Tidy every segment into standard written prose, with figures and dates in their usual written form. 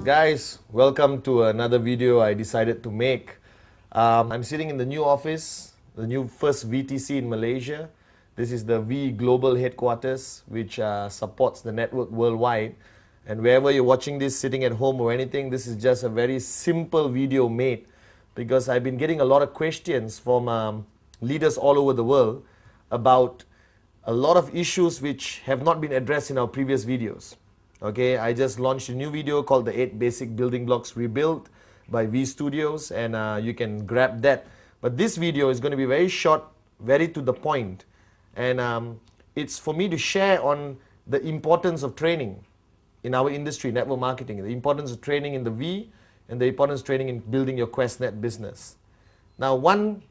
Guys, welcome to another video I decided to make. I'm sitting in the new office, the new first VTC in Malaysia. This is the V Global Headquarters, which supports the network worldwide. And wherever you're watching this, sitting at home or anything, this is just a very simple video made because I've been getting a lot of questions from leaders all over the world about a lot of issues which have not been addressed in our previous videos. Okay, I just launched a new video called the 8 Basic Building Blocks Rebuilt by V Studios, and you can grab that. But this video is going to be very short, very to the point, and it's for me to share on the importance of training in our industry, network marketing, the importance of training in the V, and the importance of training in building your QuestNet business. Now, one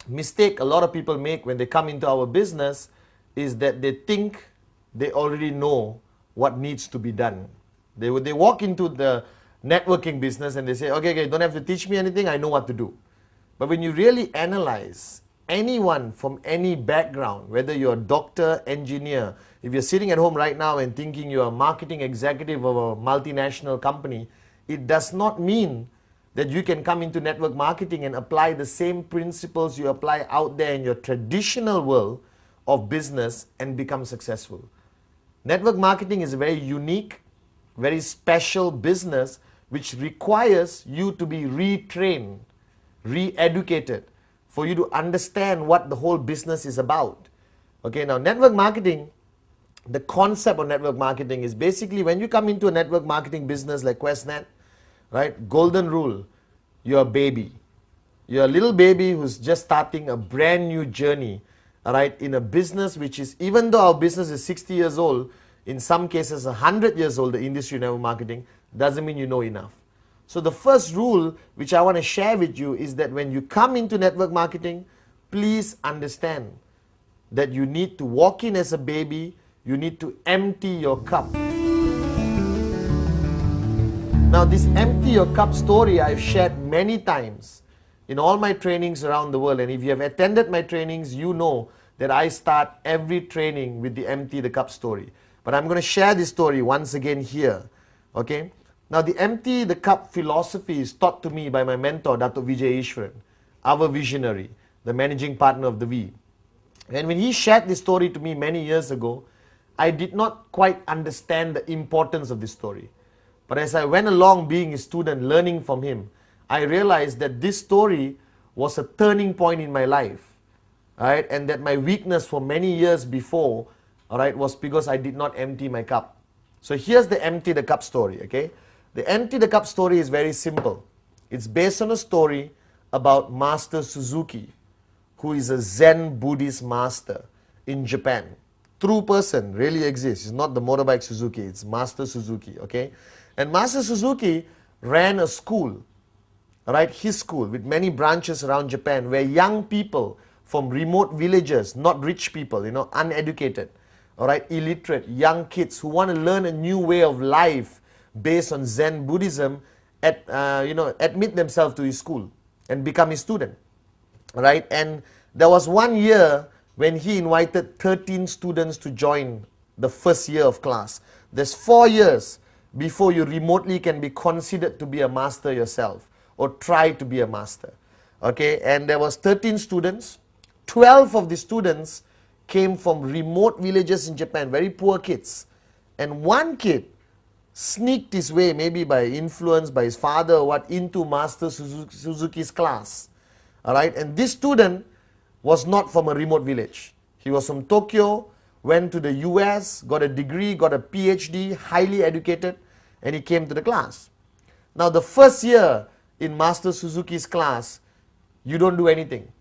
mistake a lot of people make when they come into our business is that they think they already know what needs to be done. They walk into the networking business and they say, okay, don't have to teach me anything, I know what to do. But when you really analyze anyone from any background, whether you're a doctor, engineer, if you're sitting at home right now and thinking you're a marketing executive of a multinational company, it does not mean that you can come into network marketing and apply the same principles you apply out there in your traditional world of business and become successful. Network marketing is a very unique, very special business which requires you to be retrained, re-educated, for you to understand what the whole business is about. Okay, now network marketing, the concept of network marketing is basically when you come into a network marketing business like QuestNet, right, golden rule, you're a baby. You're a little baby who's just starting a brand new journey, all right, in a business which is, even though our business is 60 years old, in some cases 100 years old, the industry of network marketing, doesn't mean you know enough. So the first rule which I want to share with you is that when you come into network marketing, please understand that you need to walk in as a baby, you need to empty your cup. Now this empty your cup story I've shared many times in all my trainings around the world, and if you have attended my trainings, you know that I start every training with the empty the cup story. But I'm going to share this story once again here. Okay? Now the empty the cup philosophy is taught to me by my mentor, Dato' Vijay Ishwaran, our visionary, the managing partner of the V. And when he shared this story to me many years ago, I did not quite understand the importance of this story. But as I went along being a student, learning from him, I realized that this story was a turning point in my life. Right? And that my weakness for many years before, all right, was because I did not empty my cup. So here's the empty the cup story, okay? The empty the cup story is very simple. It's based on a story about Master Suzuki, who is a Zen Buddhist master in Japan. True person, really exists. It's not the motorbike Suzuki, it's Master Suzuki, okay? And Master Suzuki ran a school, all right, his school with many branches around Japan where young people from remote villages, not rich people, uneducated, all right, illiterate, young kids who want to learn a new way of life based on Zen Buddhism, admit themselves to his school and become his student, all right? And there was one year when he invited 13 students to join the first year of class. There's 4 years before you remotely can be considered to be a master yourself or try to be a master, okay? And there was 13 students. 12 of the students came from remote villages in Japan, very poor kids. And one kid sneaked his way, maybe by influence by his father or what, into Master Suzuki's class. All right, and this student was not from a remote village. He was from Tokyo, went to the US, got a degree, got a PhD, highly educated, and he came to the class. Now the first year in Master Suzuki's class, you don't do anything.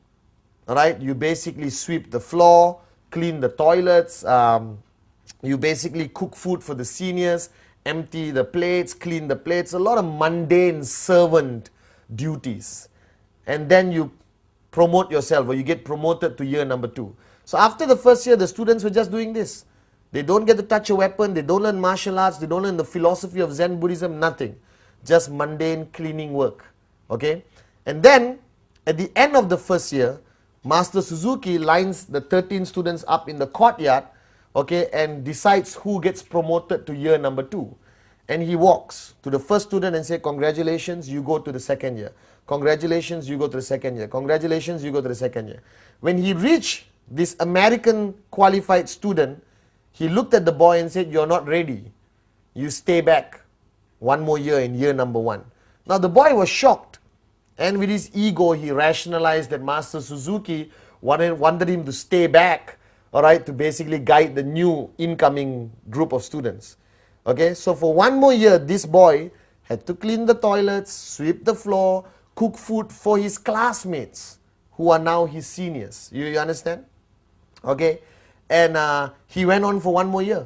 All right, you basically sweep the floor, clean the toilets, you basically cook food for the seniors, empty the plates, clean the plates, a lot of mundane servant duties. And then you promote yourself, or you get promoted to year number 2. So after the first year, the students were just doing this. They don't get to touch a weapon, they don't learn martial arts, they don't learn the philosophy of Zen Buddhism, nothing. Just mundane cleaning work. Okay? And then, at the end of the first year, Master Suzuki lines the 13 students up in the courtyard, okay, and decides who gets promoted to year number 2. And he walks to the first student and say, congratulations, you go to the second year. Congratulations, you go to the second year. Congratulations, you go to the second year. When he reached this American qualified student, he looked at the boy and said, you're not ready. You stay back one more year in year number 1. Now the boy was shocked. And with his ego, he rationalized that Master Suzuki wanted him to stay back, all right, to basically guide the new incoming group of students. Okay, so for one more year, this boy had to clean the toilets, sweep the floor, cook food for his classmates who are now his seniors. You understand? Okay, and he went on for one more year,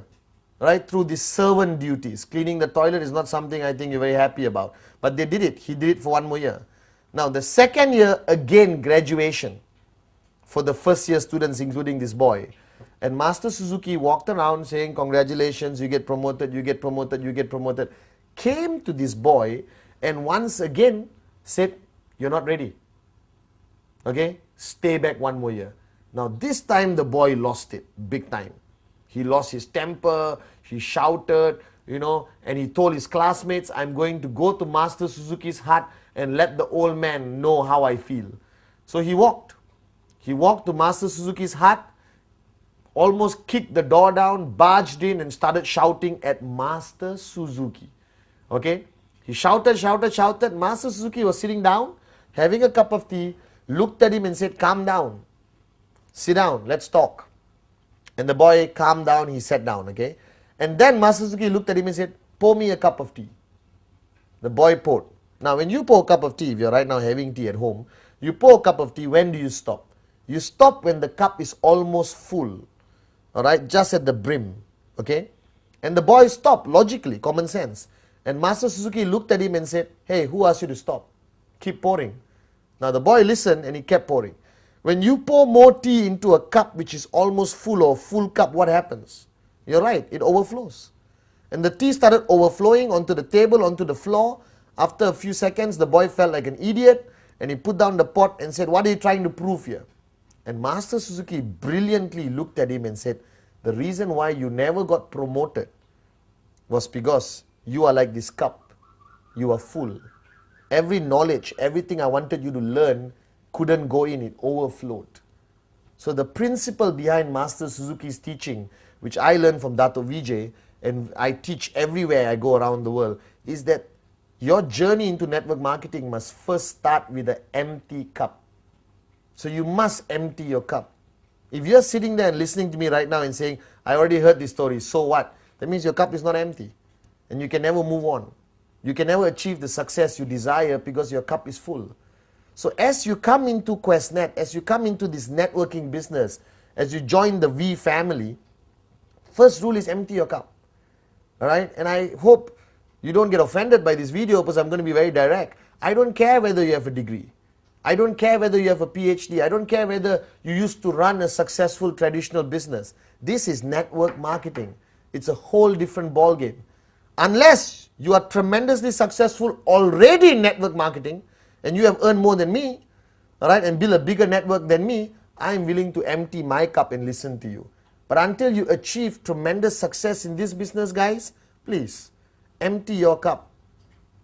right, through these servant duties. Cleaning the toilet is not something I think you're very happy about, but they did it. He did it for one more year. Now the second year, again graduation for the first year students, including this boy. And Master Suzuki walked around saying, congratulations, you get promoted, you get promoted, you get promoted. Came to this boy and once again said, you're not ready. Okay, stay back one more year. Now this time the boy lost it, big time. He lost his temper, he shouted, you know, and he told his classmates, I'm going to go to Master Suzuki's hut and let the old man know how I feel. So he walked. He walked to Master Suzuki's hut, almost kicked the door down, barged in and started shouting at Master Suzuki. Okay? He shouted, shouted, shouted. Master Suzuki was sitting down, having a cup of tea, looked at him and said, calm down. Sit down, let's talk. And the boy calmed down, he sat down, okay? And then Master Suzuki looked at him and said, pour me a cup of tea. The boy poured. Now when you pour a cup of tea, if you're right now having tea at home, you pour a cup of tea, when do you stop? You stop when the cup is almost full, all right, just at the brim, okay? And the boy stopped, logically, common sense. And Master Suzuki looked at him and said, hey, who asked you to stop? Keep pouring. Now the boy listened and he kept pouring. When you pour more tea into a cup which is almost full or full cup, what happens? You're right, it overflows. And the tea started overflowing onto the table, onto the floor. After a few seconds, the boy felt like an idiot and he put down the pot and said, what are you trying to prove here? And Master Suzuki brilliantly looked at him and said, the reason why you never got promoted was because you are like this cup. You are full. Every knowledge, everything I wanted you to learn couldn't go in, it overflowed. So the principle behind Master Suzuki's teaching, which I learned from Dato Vijay, and I teach everywhere I go around the world, is that your journey into network marketing must first start with an empty cup. So you must empty your cup. If you're sitting there and listening to me right now and saying, I already heard this story, so what? That means your cup is not empty. And you can never move on. You can never achieve the success you desire because your cup is full. So as you come into QuestNet, as you come into this networking business, as you join the V family, first rule is empty your cup. Alright? And I hope you don't get offended by this video because I'm going to be very direct. I don't care whether you have a degree. I don't care whether you have a PhD. I don't care whether you used to run a successful traditional business. This is network marketing. It's a whole different ballgame. Unless you are tremendously successful already in network marketing and you have earned more than me, all right, and build a bigger network than me, I am willing to empty my cup and listen to you. But until you achieve tremendous success in this business, guys, please empty your cup,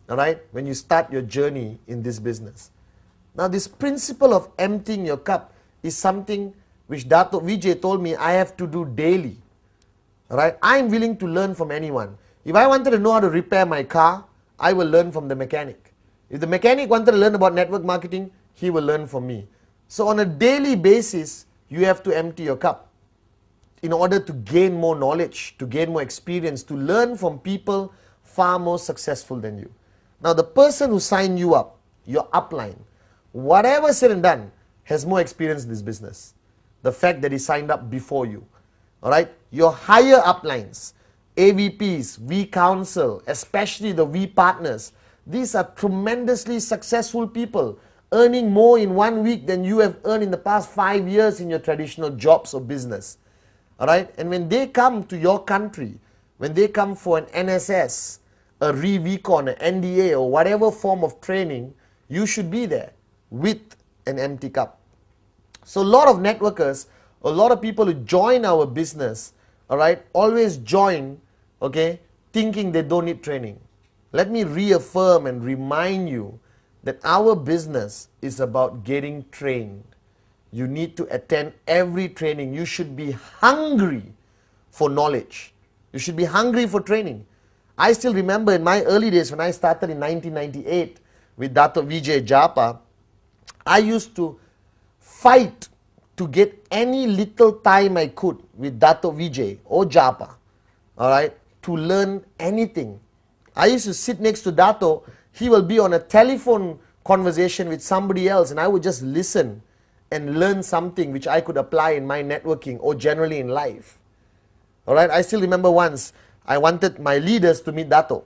all right, when you start your journey in this business. Now, this principle of emptying your cup is something which Dato Vijay told me I have to do daily. All right? I'm willing to learn from anyone. If I wanted to know how to repair my car, I will learn from the mechanic. If the mechanic wanted to learn about network marketing, he will learn from me. So on a daily basis, you have to empty your cup in order to gain more knowledge, to gain more experience, to learn from people far more successful than you. Now, the person who signed you up, your upline, whatever said and done, has more experience in this business. The fact that he signed up before you. Alright? Your higher uplines, AVPs, V Council, especially the V partners, these are tremendously successful people, earning more in 1 week than you have earned in the past 5 years in your traditional jobs or business. Alright? And when they come to your country, when they come for an NSS, a Re-Vcon, an NDA, or whatever form of training, you should be there with an empty cup. So a lot of networkers, a lot of people who join our business, all right, always join, okay, thinking they don't need training. Let me reaffirm and remind you that our business is about getting trained. You need to attend every training. You should be hungry for knowledge. You should be hungry for training. I still remember in my early days when I started in 1998 with Dato Vijay Japa, I used to fight to get any little time I could with Dato Vijay or Japa, all right, to learn anything. I used to sit next to Dato. He will be on a telephone conversation with somebody else, and I would just listen and learn something which I could apply in my networking or generally in life. All right, I still remember once I wanted my leaders to meet Dato,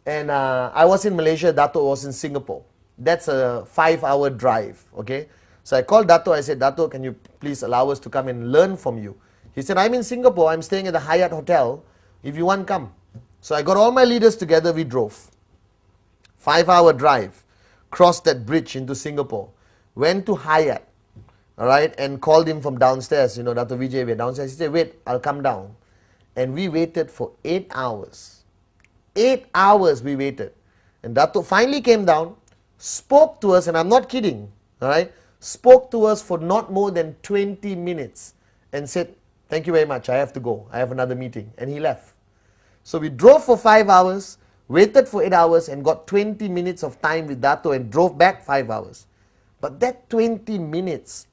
and I was in Malaysia, Dato was in Singapore. That's a 5-hour drive, okay? So I called Dato, I said, Dato, can you please allow us to come and learn from you? He said, I'm in Singapore, I'm staying at the Hyatt Hotel. If you want, come. So I got all my leaders together, we drove. 5-hour drive, crossed that bridge into Singapore, went to Hyatt, all right, and called him from downstairs. You know, Dato Vijay, we're downstairs. He said, wait, I'll come down. And we waited for 8 hours. 8 hours we waited. And Dato finally came down, spoke to us, and I'm not kidding, all right, spoke to us for not more than 20 minutes and said, thank you very much, I have to go, I have another meeting, and he left. So we drove for 5 hours, waited for 8 hours, and got 20 minutes of time with Dato and drove back 5 hours. But that 20 minutes,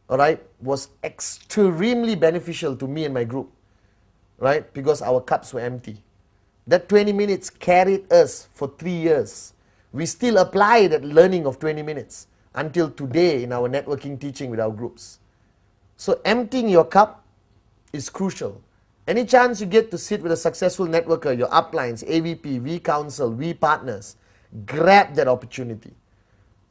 all right, was extremely beneficial to me and my group, right, because our cups were empty. That 20 minutes carried us for 3 years. We still apply that learning of 20 minutes until today in our networking teaching with our groups. So emptying your cup is crucial. Any chance you get to sit with a successful networker, your uplines, AVP, V Council, V Partners, grab that opportunity.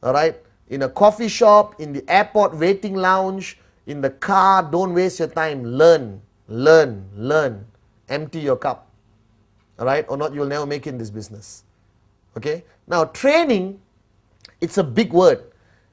All right? In a coffee shop, in the airport waiting lounge, in the car, don't waste your time. Learn, learn, learn. Empty your cup. All right? Or not, you'll never make it in this business. Okay? Now, training, it's a big word.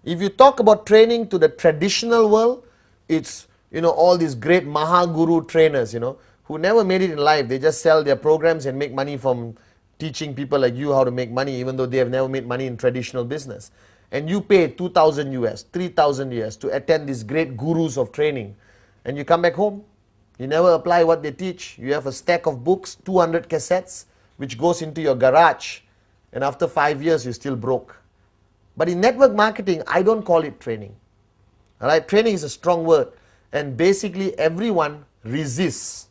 If you talk about training to the traditional world, it's, you know, all these great Mahaguru trainers, you know, who never made it in life. They just sell their programs and make money from teaching people like you how to make money, even though they have never made money in traditional business. And you pay 2,000 US, 3,000 US to attend these great gurus of training. And you come back home, you never apply what they teach. You have a stack of books, 200 cassettes, which goes into your garage. And after 5 years, you're still broke. But in network marketing, I don't call it training. All right, training is a strong word. And basically, everyone resists.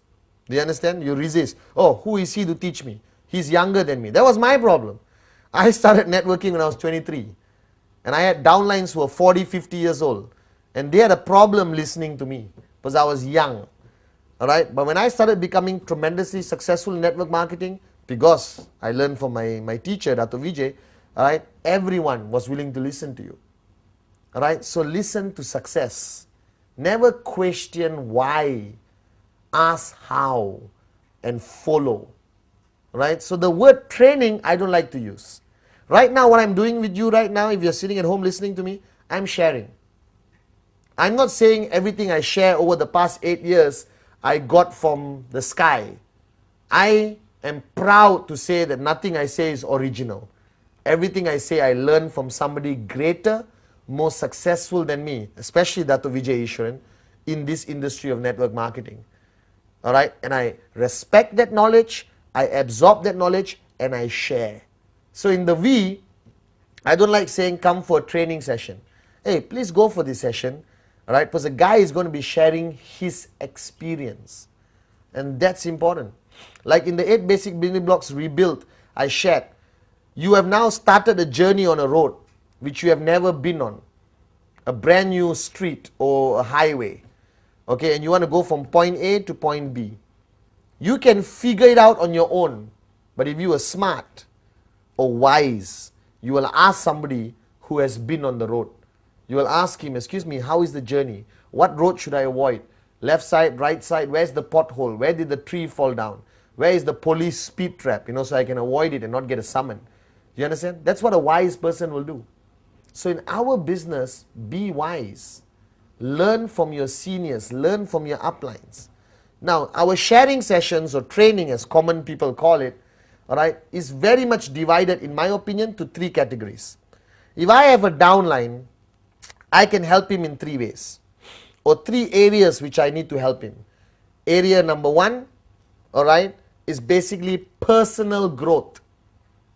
Do you understand? You resist. Oh, who is he to teach me? He's younger than me. That was my problem. I started networking when I was 23. And I had downlines who were 40, 50 years old. And they had a problem listening to me because I was young. All right, but when I started becoming tremendously successful in network marketing, because I learned from my teacher, Dato Vijay, all right, everyone was willing to listen to you. All right, so listen to success. Never question why. Ask how and follow. All right, so the word training, I don't like to use. Right now, what I'm doing with you right now, if you're sitting at home listening to me, I'm sharing. I'm not saying everything I share over the past 8 years I got from the sky. I am proud to say that nothing I say is original. Everything I say I learned from somebody greater, more successful than me, especially Dato Vijay Ishwaran, in this industry of network marketing. All right, and I respect that knowledge, I absorb that knowledge, and I share. So in the V, I don't like saying come for a training session. Hey, please go for this session, all right, because the guy is going to be sharing his experience. And that's important. Like in the 8 basic building blocks rebuilt, I shared, you have now started a journey on a road which you have never been on. A brand new street or a highway. Okay, and you want to go from point A to point B. You can figure it out on your own. But if you are smart or wise, you will ask somebody who has been on the road. You will ask him, excuse me, how is the journey? What road should I avoid? Left side, right side, where's the pothole? Where did the tree fall down? Where is the police speed trap? You know, so I can avoid it and not get a summon. You understand? That's what a wise person will do. So in our business, be wise. Learn from your seniors. Learn from your uplines. Now, our sharing sessions or training, as common people call it, all right, is very much divided, in my opinion, to 3 categories. If I have a downline, I can help him in 3 ways, or 3 areas which I need to help him. Area number 1, all right, is basically personal growth.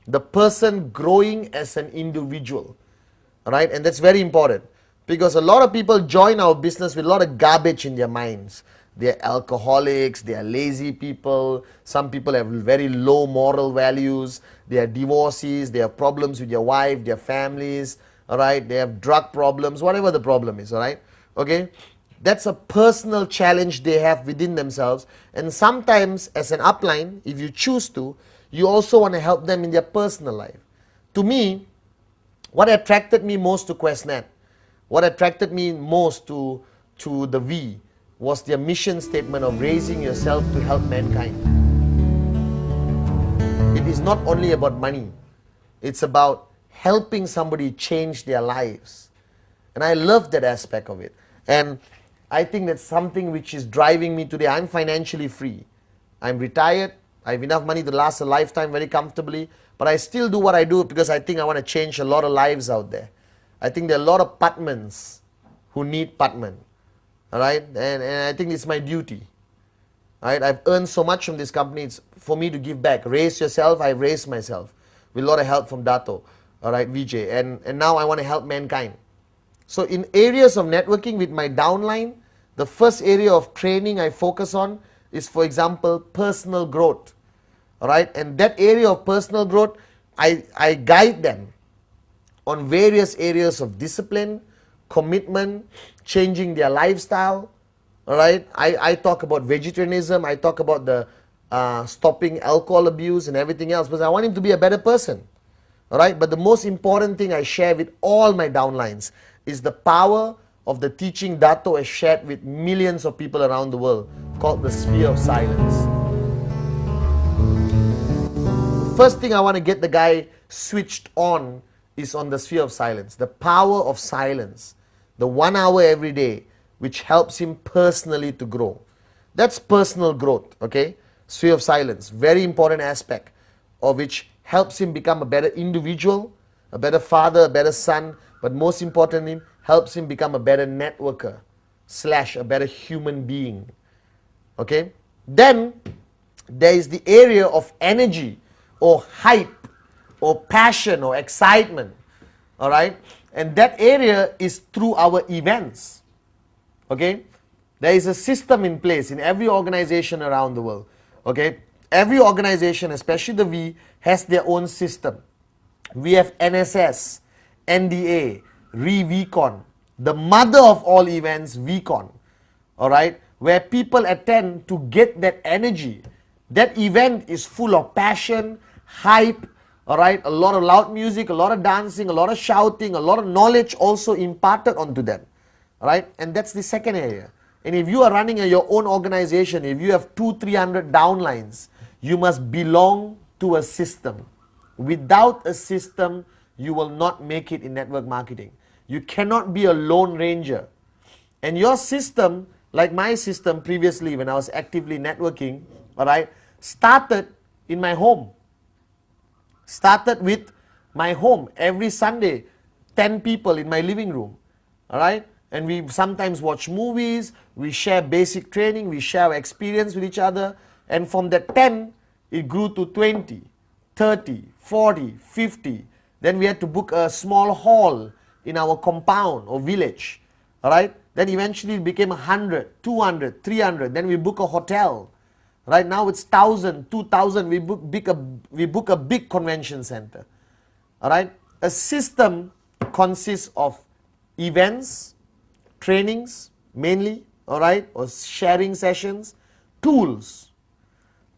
The person growing as an individual, all right, and that's very important, because a lot of people join our business with a lot of garbage in their minds. They're alcoholics, they are lazy people, some people have very low moral values, they are divorcees, they have problems with their wife, their families, all right, they have drug problems, whatever the problem is, all right, okay. That's a personal challenge they have within themselves, and sometimes as an upline, if you choose to, you also want to help them in their personal life. To me, what attracted me most to QuestNet, what attracted me most to the V, was their mission statement of raising yourself to help mankind. It is not only about money, it's about helping somebody change their lives. And I love that aspect of it. And I think that's something which is driving me today. I'm financially free. I'm retired. I have enough money to last a lifetime very comfortably. But I still do what I do because I think I want to change a lot of lives out there. I think there are a lot of Pathmans who need Pathman. All right? And I think it's my duty. All right? I've earned so much from this company. It's for me to give back. Raise yourself. I've raised myself with a lot of help from Dato. All right, Vijay. And now I want to help mankind. So in areas of networking with my downline, the first area of training I focus on is, for example, personal growth. All right, and that area of personal growth, I guide them on various areas of discipline, commitment, changing their lifestyle. All right, I talk about vegetarianism, I talk about the stopping alcohol abuse and everything else, because I want him to be a better person. All right, but the most important thing I share with all my downlines is the power of the teaching Dato has shared with millions of people around the world, called the sphere of silence. The first thing I want to get the guy switched on is on the sphere of silence, the power of silence, the 1 hour every day, which helps him personally to grow. That's personal growth, okay? Sphere of silence, very important aspect of which helps him become a better individual, a better father, a better son, but most importantly, helps him become a better networker / a better human being. Okay? Then there is the area of energy or hype or passion or excitement. All right? And that area is through our events. Okay? There is a system in place in every organization around the world. Okay? Every organization, especially the V, has their own system. We have NSS, NDA, VCon, the mother of all events, VCon, all right, where people attend to get that energy. That event is full of passion, hype, all right, a lot of loud music, a lot of dancing, a lot of shouting, a lot of knowledge also imparted onto them, all right, and that's the second area. And if you are running your own organization, if you have 200-300 downlines, you must belong to a system. Without a system, you will not make it in network marketing. You cannot be a lone ranger. And your system, like my system previously when I was actively networking, all right, started in my home. Started with my home. Every Sunday, 10 people in my living room, all right? And we sometimes watch movies, we share basic training, we share our experience with each other. And from that 10, it grew to 20, 30, 40, 50. Then we had to book a small hall in our compound or village, all right? Then eventually it became 100, 200, 300. Then we book a hotel. Right now it's 1,000, 2,000. We book a big convention center, all right? A system consists of events, trainings mainly, all right, or sharing sessions, tools.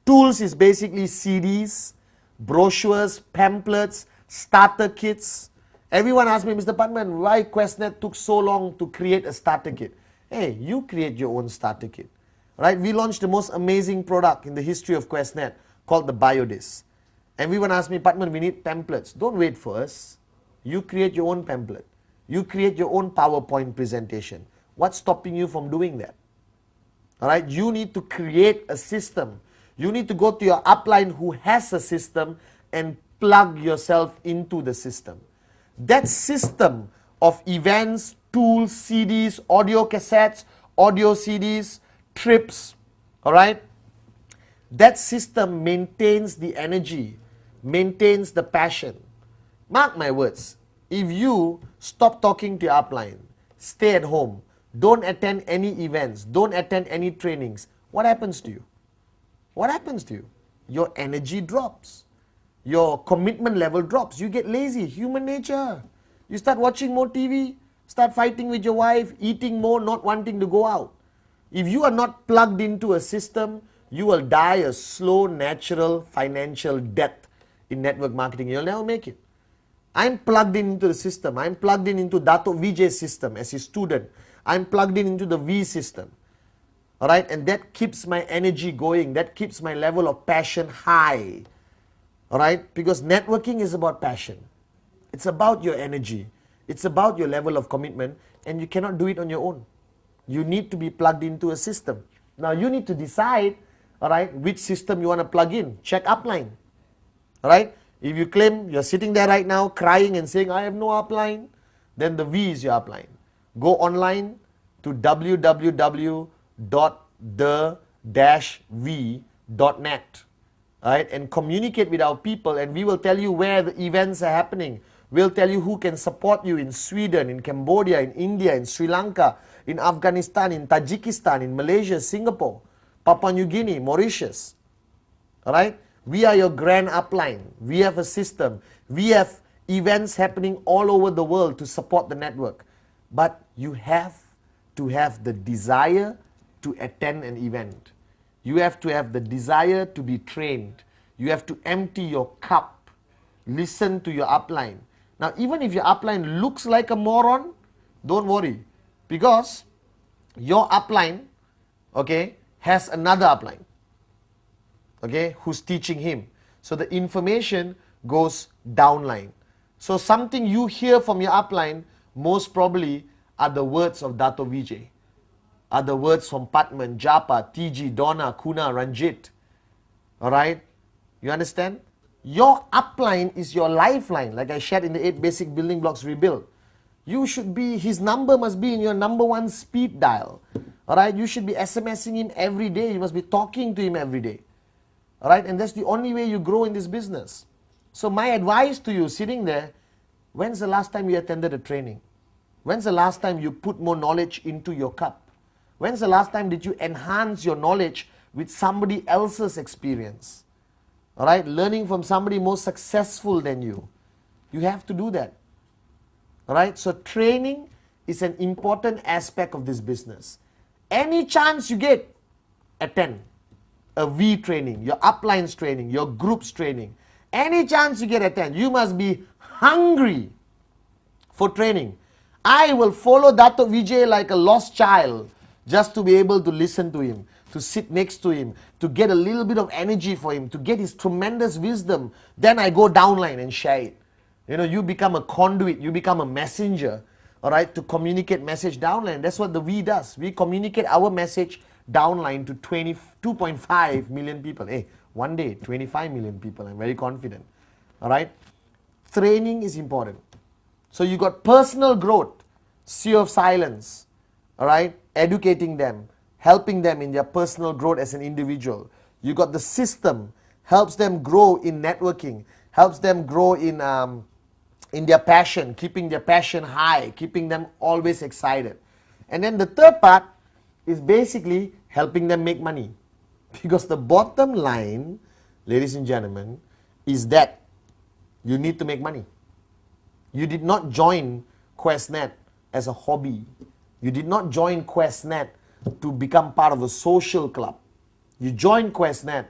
Tools is basically CDs, brochures, pamphlets, starter kits. Everyone asks me, Mr. Pathman, why QuestNet took so long to create a starter kit? Hey, you create your own starter kit. Right? We launched the most amazing product in the history of QuestNet called the BioDisc. Everyone asks me, Pathman, we need pamphlets. Don't wait for us. You create your own pamphlet. You create your own PowerPoint presentation. What's stopping you from doing that? All right, you need to create a system. You need to go to your upline who has a system and plug yourself into the system. That system of events, tools, CDs, audio cassettes, audio CDs, trips, all right, that system maintains the energy, maintains the passion. Mark my words, if you stop talking to your upline, stay at home, don't attend any events, don't attend any trainings, what happens to you? What happens to you? Your energy drops. Your commitment level drops. You get lazy, human nature. You start watching more TV, start fighting with your wife, eating more, not wanting to go out. If you are not plugged into a system, you will die a slow, natural, financial death in network marketing. You'll never make it. I'm plugged into the system. I'm plugged into Dato Vijay's system as his student. I'm plugged into the V system. All right, and that keeps my energy going. That keeps my level of passion high. All right, because networking is about passion. It's about your energy. It's about your level of commitment, and you cannot do it on your own. You need to be plugged into a system. Now you need to decide, all right, which system you want to plug in. Check upline. All right, if you claim you're sitting there right now crying and saying, I have no upline, then the V is your upline. Go online to www.the-v.net, right, and communicate with our people, and we will tell you where the events are happening. We'll tell you who can support you in Sweden, in Cambodia, in India, in Sri Lanka, in Afghanistan, in Tajikistan, in Malaysia, Singapore, Papua New Guinea, Mauritius. All right, we are your grand upline. We have a system. We have events happening all over the world to support the network. But you have to have the desire to attend an event. You have to have the desire to be trained. You have to empty your cup. Listen to your upline. Now, even if your upline looks like a moron, don't worry, because your upline, okay, has another upline, okay, who's teaching him. So the information goes downline. So something you hear from your upline most probably are the words of Dato Vijay, are the words from Pathman, Japa, TG, Donna, Kuna, Ranjit. All right? You understand? Your upline is your lifeline, like I shared in the 8 basic building blocks rebuild. You should be, his number must be in your number 1 speed dial. All right? You should be SMSing him every day. You must be talking to him every day. All right? And that's the only way you grow in this business. So my advice to you sitting there, when's the last time you attended a training? When's the last time you put more knowledge into your cup? When's the last time did you enhance your knowledge with somebody else's experience? All right, learning from somebody more successful than you. You have to do that. All right, so training is an important aspect of this business. Any chance you get, attend a V training, your uplines training, your groups training. Any chance you get, attend. You must be hungry for training. I will follow Dato Vijay like a lost child just to be able to listen to him, to sit next to him, to get a little bit of energy for him, to get his tremendous wisdom. Then I go downline and share it. You know, you become a conduit, you become a messenger, all right, to communicate message downline. That's what the V does. We communicate our message downline to 2.5 million people. Hey, one day, 25 million people. I'm very confident. All right. Training is important. So you got personal growth, sea of silence, all right, educating them, helping them in their personal growth as an individual. You got the system, helps them grow in networking, helps them grow in their passion, keeping their passion high, keeping them always excited. And then the third part is basically helping them make money. Because the bottom line, ladies and gentlemen, is that you need to make money. You did not join QuestNet as a hobby. You did not join QuestNet to become part of a social club. You joined QuestNet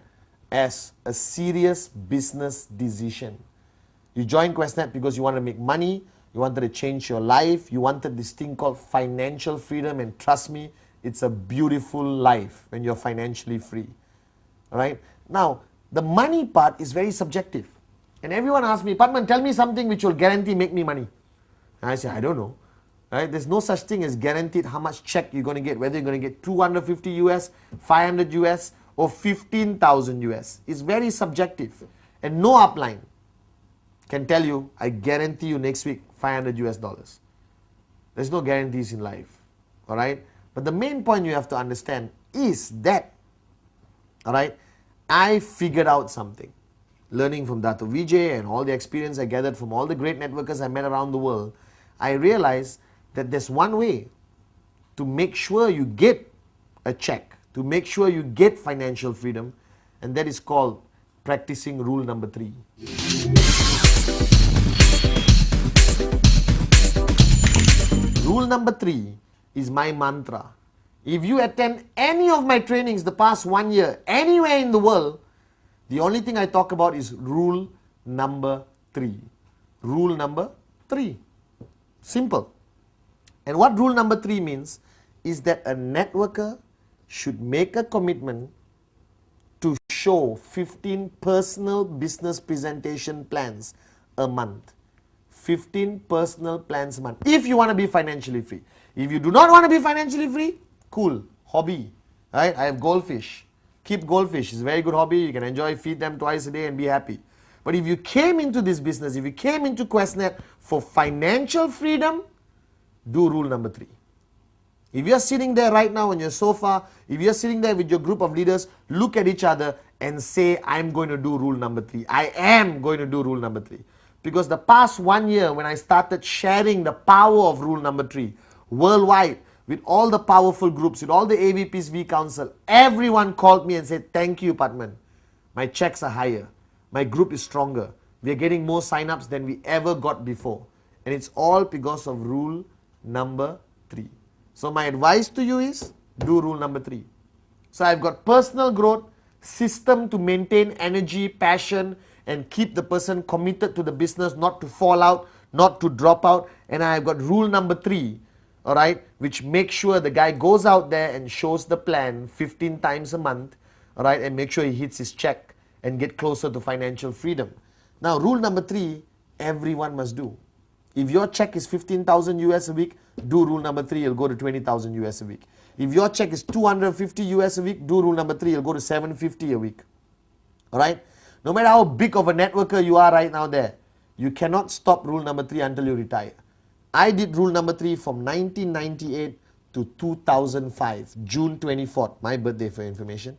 as a serious business decision. You joined QuestNet because you wanted to make money, you wanted to change your life, you wanted this thing called financial freedom, and trust me, it's a beautiful life when you're financially free. All right? Now, the money part is very subjective. And everyone asks me, Pathman, tell me something which will guarantee make me money. And I say, I don't know. Right? There's no such thing as guaranteed how much check you're going to get, whether you're going to get 250 US, 500 US, or 15,000 US. It's very subjective. And no upline can tell you, I guarantee you next week 500 US dollars. There's no guarantees in life. Alright? But the main point you have to understand is that, alright, I figured out something. Learning from Dato Vijay and all the experience I gathered from all the great networkers I met around the world, I realized that there's one way to make sure you get a check, to make sure you get financial freedom, and that is called practicing rule number 3. Rule number 3 is my mantra. If you attend any of my trainings the past 1 year, anywhere in the world, the only thing I talk about is rule number 3. Rule number 3. Simple. And what rule number 3 means is that a networker should make a commitment to show 15 personal business presentation plans a month. 15 personal plans a month. If you want to be financially free. If you do not want to be financially free, cool, hobby. Right? I have goldfish. Keep goldfish. It's a very good hobby. You can enjoy, feed them twice a day and be happy. But if you came into this business, if you came into QuestNet for financial freedom, do rule number 3. If you're sitting there right now on your sofa, if you're sitting there with your group of leaders, look at each other and say, I'm going to do rule number 3. I am going to do rule number 3. Because the past 1 year when I started sharing the power of rule number 3 worldwide with all the powerful groups, with all the AVPs, V Council, everyone called me and said, thank you, Pathman. My checks are higher. My group is stronger. We are getting more sign-ups than we ever got before. And it's all because of rule number 3. So my advice to you is, do rule number 3. So I've got personal growth, system to maintain energy, passion, and keep the person committed to the business, not to fall out, not to drop out. And I've got rule number 3, all right, which makes sure the guy goes out there and shows the plan 15 times a month, all right, and make sure he hits his check and get closer to financial freedom. Now, rule number 3, everyone must do. If your check is 15,000 US a week, do rule number 3, you'll go to 20,000 US a week. If your check is 250 US a week, do rule number 3, you'll go to 750 a week. All right? No matter how big of a networker you are right now there, you cannot stop rule number 3 until you retire. I did rule number 3 from 1998 to 2005, June 24th, my birthday for information.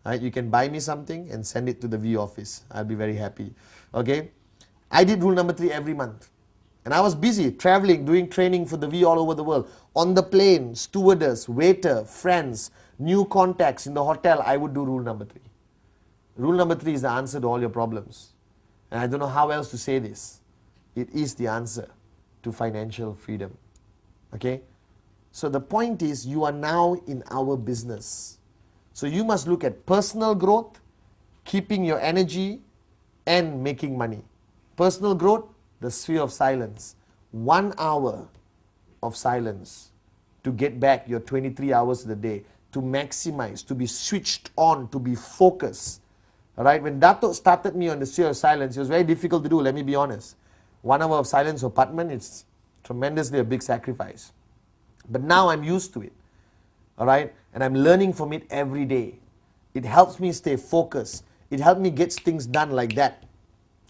All right? You can buy me something and send it to the V office. I'll be very happy. Okay? I did rule number 3 every month. And I was busy traveling, doing training for the V all over the world. On the plane, stewardess, waiter, friends, new contacts in the hotel, I would do rule number 3. Rule number 3 is the answer to all your problems. And I don't know how else to say this. It is the answer to financial freedom. Okay? So the point is, you are now in our business. So you must look at personal growth, keeping your energy, and making money. Personal growth, the sphere of silence. 1 hour of silence to get back your 23 hours of the day, to maximize, to be switched on, to be focused. Alright, when Dato started me on the sphere of silence, it was very difficult to do, let me be honest. 1 hour of silence for Pathman, it's tremendously a big sacrifice. But now I'm used to it. Alright, and I'm learning from it every day. It helps me stay focused. It helps me get things done like that.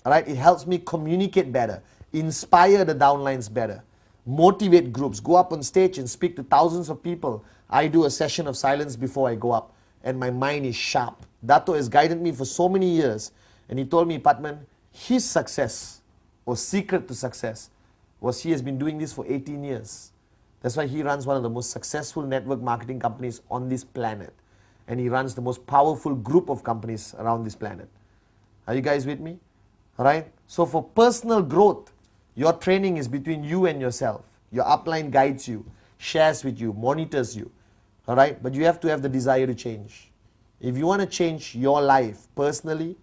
Alright, it helps me communicate better, inspire the downlines better, motivate groups, go up on stage and speak to thousands of people. I do a session of silence before I go up, and my mind is sharp. Dato has guided me for so many years, and he told me, Pathman, his success, or secret to success, was he has been doing this for 18 years. That's why he runs one of the most successful network marketing companies on this planet, and he runs the most powerful group of companies around this planet. Are you guys with me? Alright, so for personal growth, your training is between you and yourself. Your upline guides you, shares with you, monitors you. Alright, but you have to have the desire to change. If you want to change your life personally,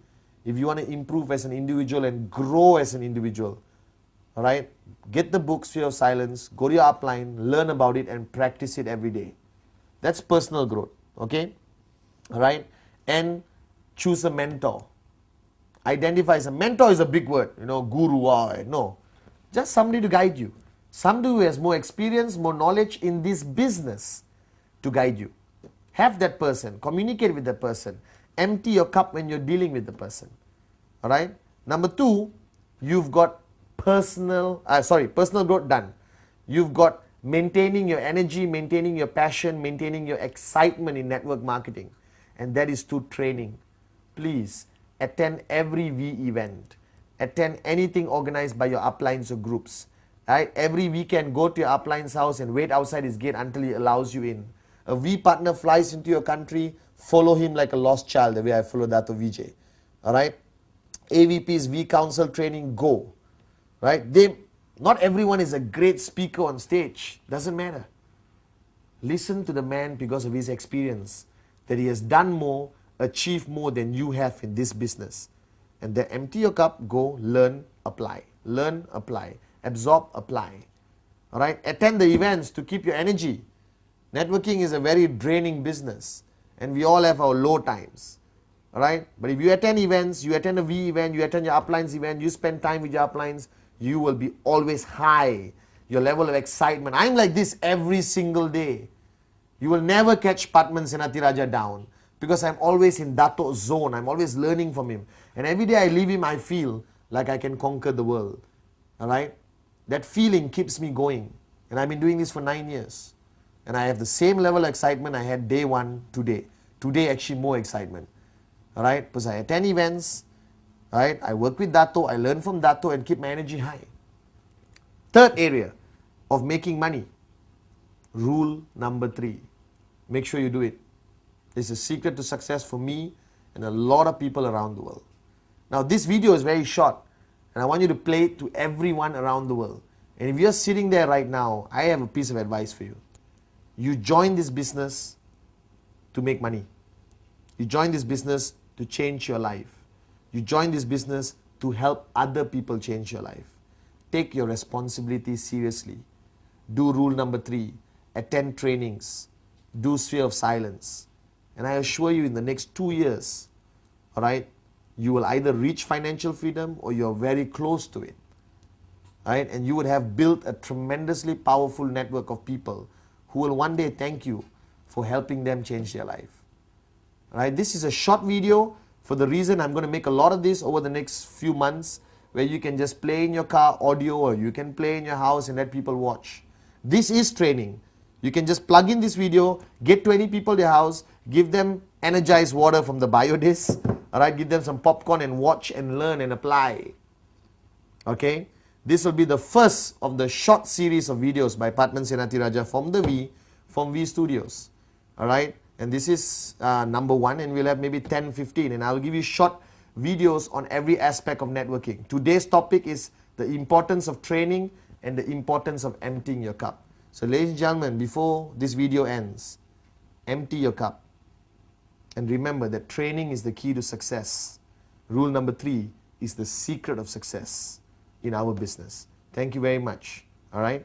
if you want to improve as an individual and grow as an individual, alright, get the book Sphere of Silence, go to your upline, learn about it and practice it every day. That's personal growth, okay? Alright, and choose a mentor. Identify as a mentor is a big word, you know, guru, no. Just somebody to guide you. somebody who has more experience, more knowledge in this business to guide you. Have that person, communicate with that person, empty your cup when you're dealing with the person. All right. Number 2, you've got personal growth done. You've got maintaining your energy, maintaining your passion, maintaining your excitement in network marketing. And that is through training. Please attend every V event. Attend anything organized by your uplines or groups. Right? Every weekend, go to your upline's house and wait outside his gate until he allows you in. A V partner flies into your country, follow him like a lost child, the way I follow that of VJ. All right? AVP's V Council training, go. Right? Not everyone is a great speaker on stage. Doesn't matter. Listen to the man because of his experience, that he has done more, achieved more than you have in this business. And then empty your cup, go, learn, apply. Learn, apply. Absorb, apply. All right? Attend the events to keep your energy. Networking is a very draining business, and we all have our low times. All right? But if you attend events, you attend a V event, you attend your uplines event, you spend time with your uplines, you will be always high. Your level of excitement. I'm like this every single day. You will never catch Pathman Senatirajah down because I'm always in Dato zone. I'm always learning from him. And every day I leave him, I feel like I can conquer the world. All right? That feeling keeps me going. And I've been doing this for 9 years. And I have the same level of excitement I had day 1 today. Today actually more excitement. All right? Because I attend events. Right? I work with Dato, I learn from Dato and keep my energy high. Third area of making money. Rule number 3. Make sure you do it. It's a secret to success for me and a lot of people around the world. Now this video is very short and I want you to play it to everyone around the world. And if you're sitting there right now, I have a piece of advice for you. You join this business to make money. You join this business to change your life. You join this business to help other people change your life. Take your responsibility seriously. Do rule number 3. Attend trainings. Do sphere of silence. And I assure you in the next 2 years, all right, you will either reach financial freedom or you're very close to it. All right? And you would have built a tremendously powerful network of people who will one day thank you for helping them change their life. All right? This is a short video. For the reason I'm going to make a lot of this over the next few months, where you can just play in your car audio or you can play in your house and let people watch. This is training. You can just plug in this video, get 20 people to your house, give them energized water from the biodis, all right, give them some popcorn and watch and learn and apply. Okay, this will be the first of the short series of videos by Pathman Senatirajah from V Studios. All right. And this is number 1 and we'll have maybe 10, 15 and I'll give you short videos on every aspect of networking. Today's topic is the importance of training and the importance of emptying your cup. So ladies and gentlemen, before this video ends, empty your cup. And remember that training is the key to success. Rule number 3 is the secret of success in our business. Thank you very much. All right.